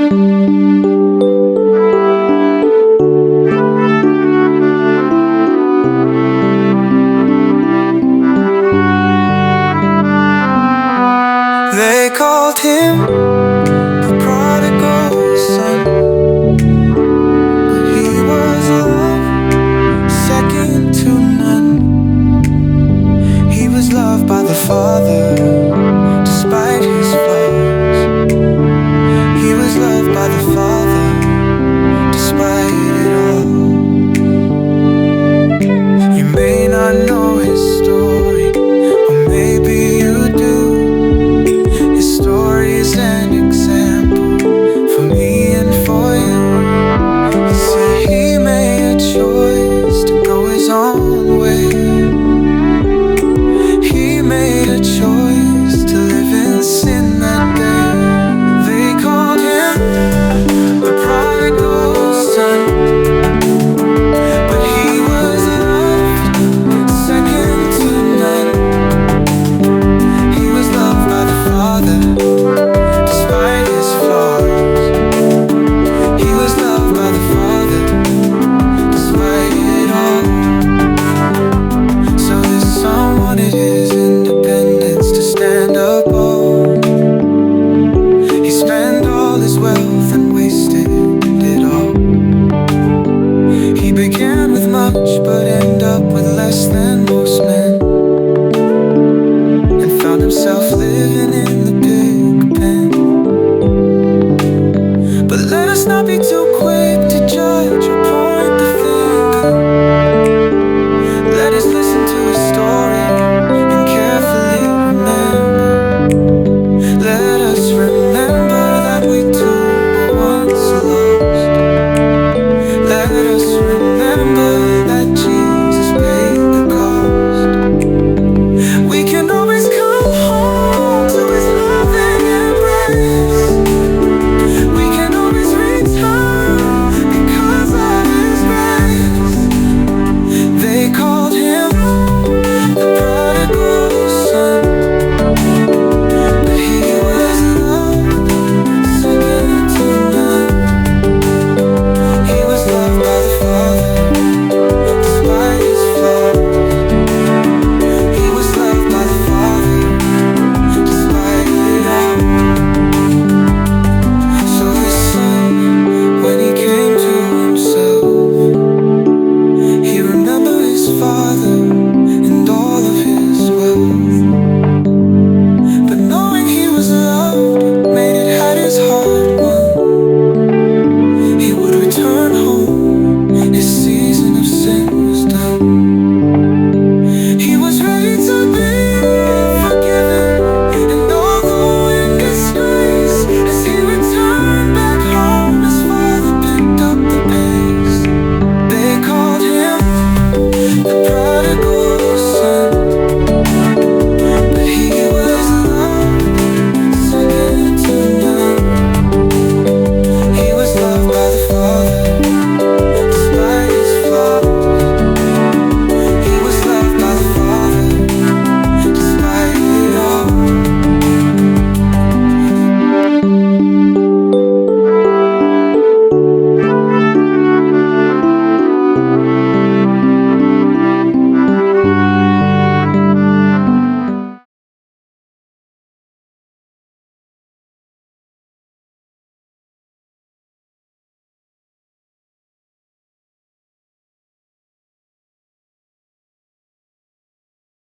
They called him the prodigal son, but he was loved second to none. He was loved by the Father despite his flaws. He was loved by the Father despite it all. You may not know his story, or maybe you do. His story is an example for me and for you. You see, he made a choice to go his own way. He made a choice to live in sin that day. They called him the prodigal son, but he was loved second to none. He was loved by the Father despite his flaws. He was loved by the Father despite it all. So his son wanted his independence to stand up all. He spent all his wealth and wasted it all. He began with much but ended up with less than most men, and found himself living in the pig pen. But let us not be too quick to judge or